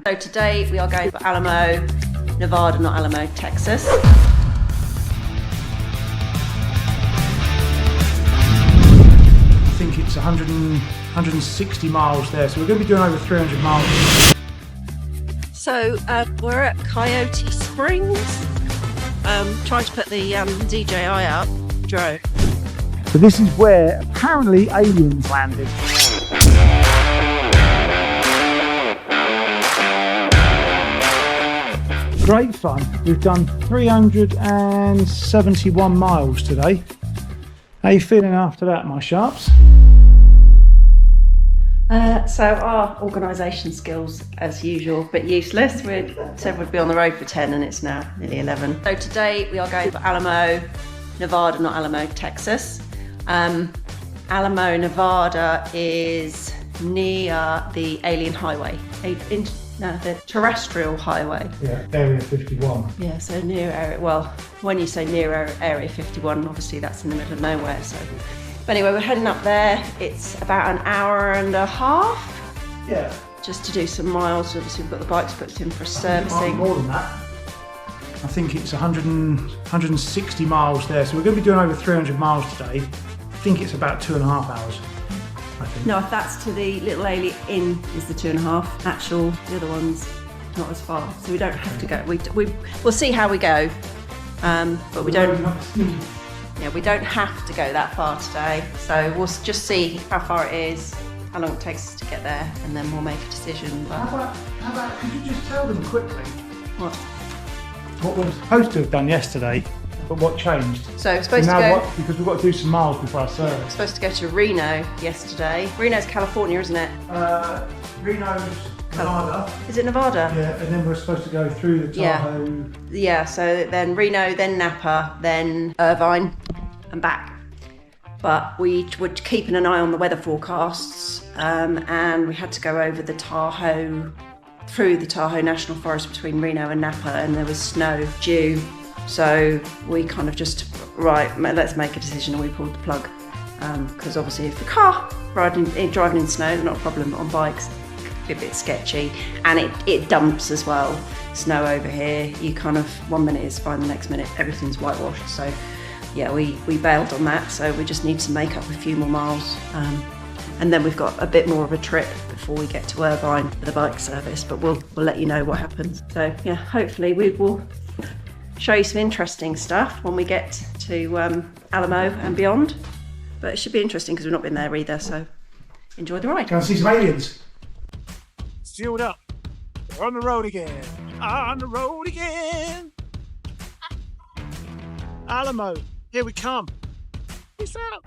So today we are going for Alamo, Nevada, not Alamo, Texas. I think it's 160 miles there, so we're going to be doing over 300 miles. So we're at Coyote Springs, trying to put the DJI up, drone. So this is where apparently aliens landed. Great fun. We've done 371 miles today. How are you feeling after that, my sharps? So our organisation skills, as usual, but useless. We said we'd be on the road for 10 and it's now nearly 11. So today we are going for Alamo, Nevada, not Alamo, Texas. Alamo, Nevada is near the Alien Highway, the terrestrial highway. Yeah, Area 51. Yeah, so near area, well, when you say near Area 51, obviously that's in the middle of nowhere, so. But anyway, we're heading up there. It's about an hour and a half. Yeah. Just to do some miles. Obviously we've got the bikes booked in for servicing. More than that. I think it's 160 miles there, so we're going to be doing over 300 miles today. I think it's about 2.5 hours. I think. No, if that's to the little alien inn is the 2.5. Actual, the other one's not as far, so we don't have to go. We'll see how we go, but we don't. Yeah, we don't have to go that far today, so we'll just see how far it is, how long it takes us to get there, and then we'll make a decision. But How about, could you just tell them quickly what we were supposed to have done yesterday, but what changed? So we're supposed to go. Because we've got to do some miles before our service. We're supposed to go to Reno yesterday. Reno's California, isn't it? Reno's Nevada. Is it Nevada? Yeah, and then we're supposed to go through the Tahoe. Yeah, so then Reno, then Napa, then Irvine and back. But we were keeping an eye on the weather forecasts, and we had to go over the Tahoe, through the Tahoe National Forest between Reno and Napa, and there was snow due. So we kind of just, right, let's make a decision, and we pulled the plug. Because obviously if the car driving in snow is not a problem, on bikes a bit sketchy, and it dumps as well. Snow over here, you kind of, 1 minute is fine, the next minute everything's whitewashed. So yeah, we bailed on that, so we just need to make up a few more miles, and then we've got a bit more of a trip before we get to Irvine for the bike service, but we'll let you know what happens. So yeah, hopefully we will show you some interesting stuff when we get to Alamo and beyond, but it should be interesting because we've not been there either, so enjoy the ride. Can I see some aliens? Fueled up. We're on the road again. On the road again. Alamo, here we come. Peace out.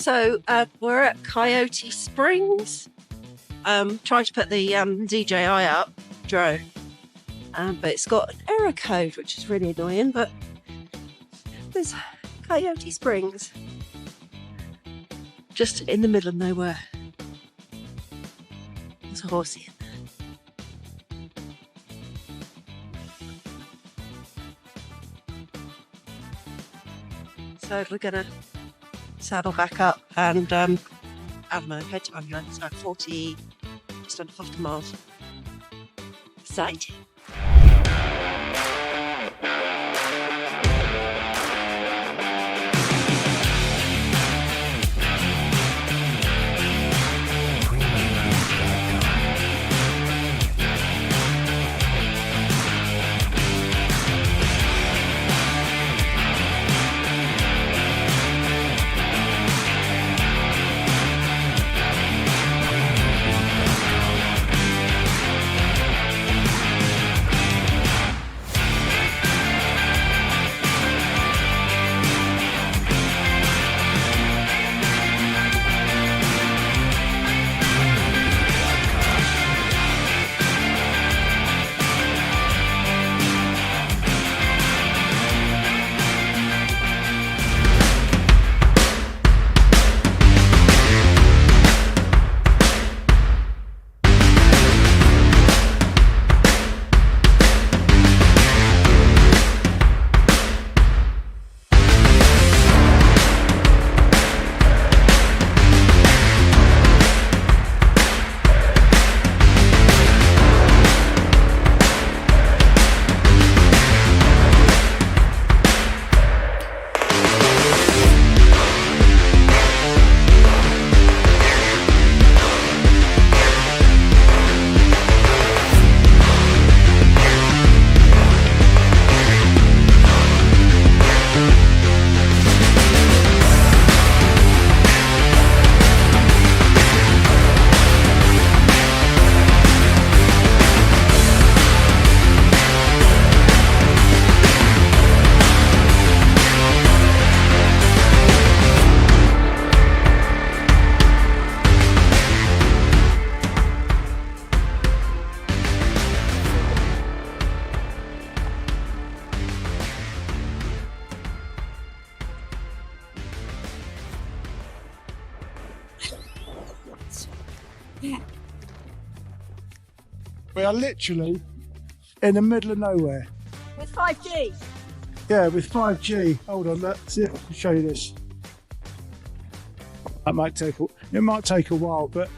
So we're at Coyote Springs, trying to put the DJI up, drone, but it's got an error code, which is really annoying, but there's Coyote Springs, just in the middle of nowhere. There's a horsey in there. So we're gonna saddle back up and Alamo, head to Alamo. It's like 40, just under 50 miles. Exciting. We are literally in the middle of nowhere. With 5G. Yeah, with 5G. Hold on, let's see if I can show you this. It might take a while, but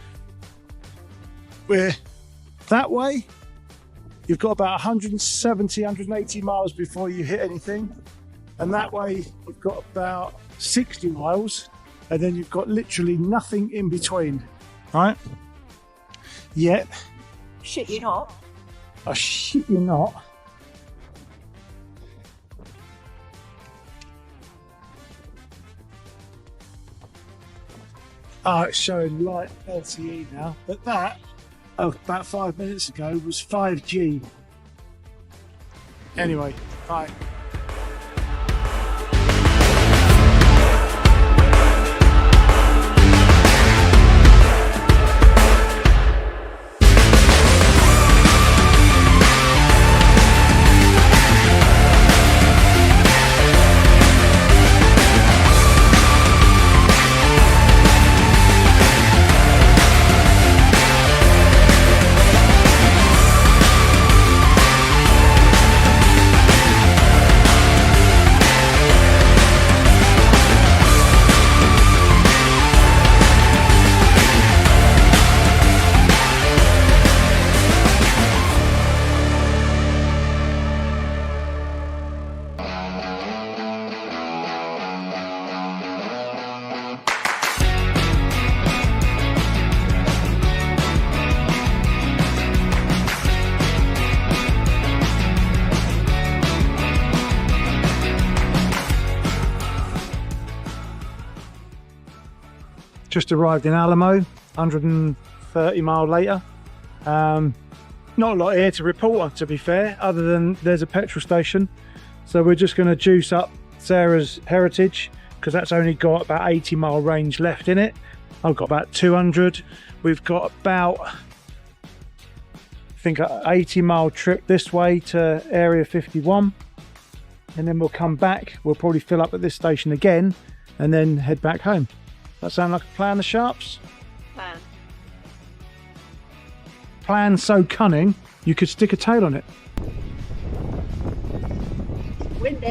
we're that way. You've got about 170, 180 miles before you hit anything. And that way you've got about 60 miles, and then you've got literally nothing in between, right? Yet. Shit you not. I shit you not. Oh, it's showing light LTE now, but that, about 5 minutes ago, was 5G. Anyway, bye. Just arrived in Alamo, 130 mile later. Not a lot here to report, to be fair, other than there's a petrol station. So we're just going to juice up Sarah's Heritage, because that's only got about 80 mile range left in it. I've got about 200. We've got about, I think, an 80 mile trip this way to Area 51. And then we'll come back. We'll probably fill up at this station again and then head back home. That sound like a plan, the Sharps? Plan so cunning, you could stick a tail on it. Windy.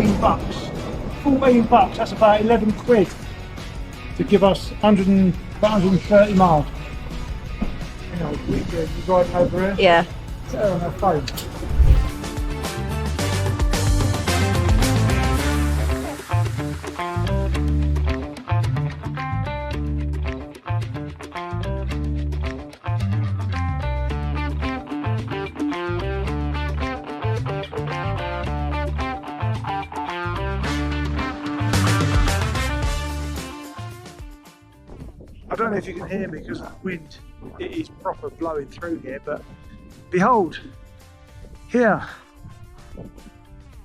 14 bucks. 14 bucks, that's about 11 quid to give us 130 miles. You know, you're driving over here. Yeah. Set her on her phone. I don't know if you can hear me because of the wind. It is proper blowing through here, but behold, here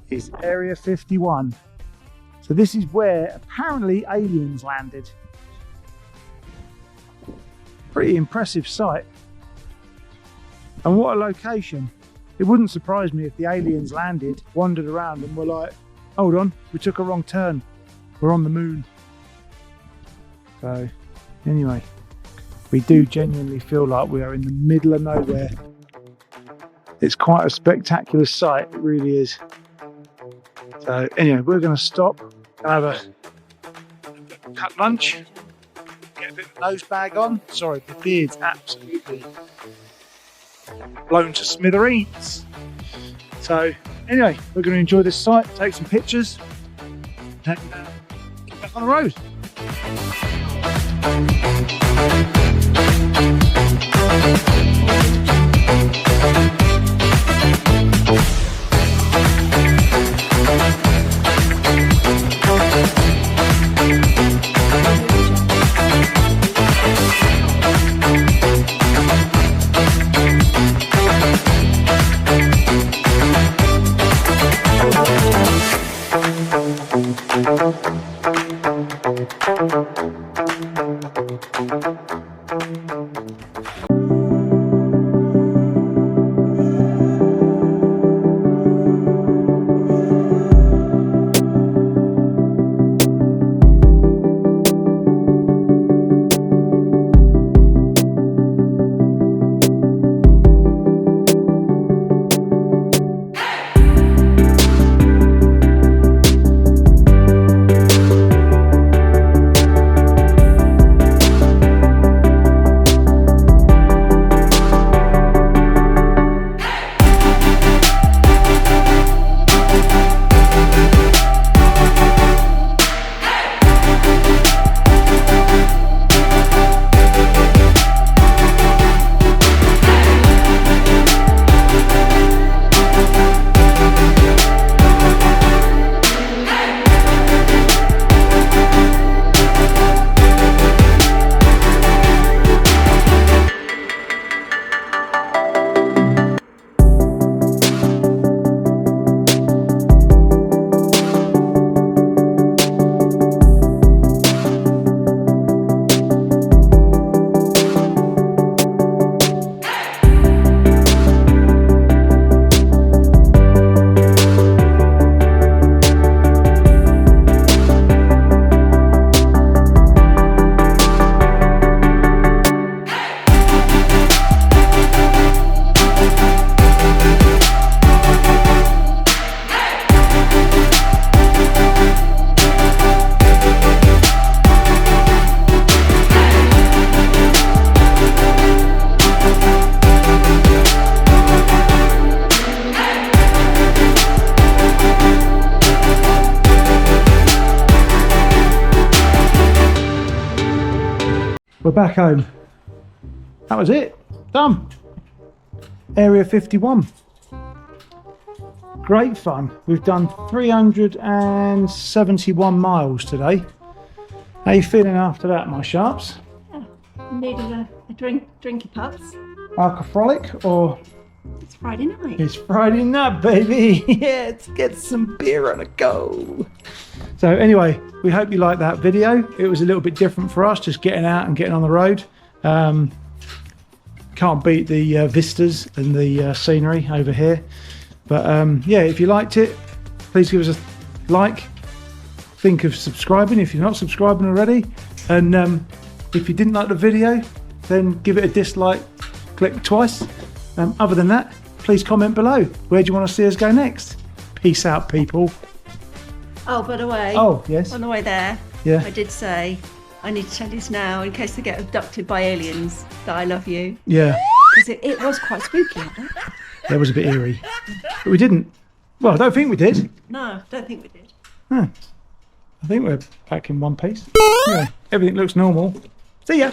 is Area 51. So this is where apparently aliens landed. Pretty impressive sight. And what a location. It wouldn't surprise me if the aliens landed, wandered around and were like, hold on, we took a wrong turn. We're on the moon. So anyway, we do genuinely feel like we are in the middle of nowhere. It's quite a spectacular sight, it really is. So anyway, we're going to stop and have a cut lunch, get a bit of a nose bag on. Sorry, the beard's absolutely blown to smithereens. So anyway, we're going to enjoy this site, take some pictures, and get back on the road. We're back home. That was it. Done. Area 51. Great fun. We've done 371 miles today. How are you feeling after that, my sharps? Yeah, needed a drinky pups. Alcoholic or? It's Friday night. It's Friday night, baby. Yeah, let's get some beer on a go. So anyway, we hope you liked that video. It was a little bit different for us, just getting out and getting on the road. Can't beat the vistas and the scenery over here. But yeah, if you liked it, please give us a like. Think of subscribing if you're not subscribing already. And if you didn't like the video, then give it a dislike, click twice. Other than that, please comment below. Where do you want to see us go next? Peace out, people. Oh, by the way. Oh, yes. On the way there, Yeah. I did say, I need to tell this now in case they get abducted by aliens, that I love you. Yeah. Because it was quite spooky. That was a bit eerie. But we didn't. Well, I don't think we did. No, don't think we did. Huh. I think we're back in one piece. Anyway, everything looks normal. See ya.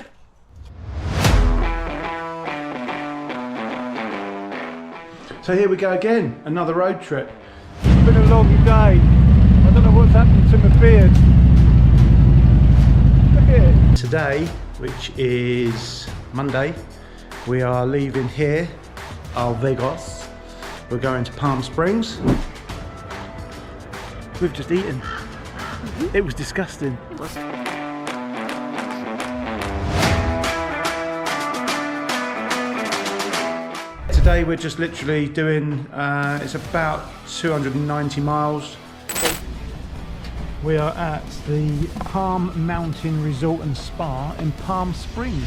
So here we go again, another road trip. It's been a long day. I don't know what's happened to my beard. Look at it. Today, which is Monday, we are leaving here, Vegas. We're going to Palm Springs. We've just eaten. It was disgusting. It was. Today we're just literally doing, it's about 290 miles. We are at the Palm Mountain Resort and Spa in Palm Springs.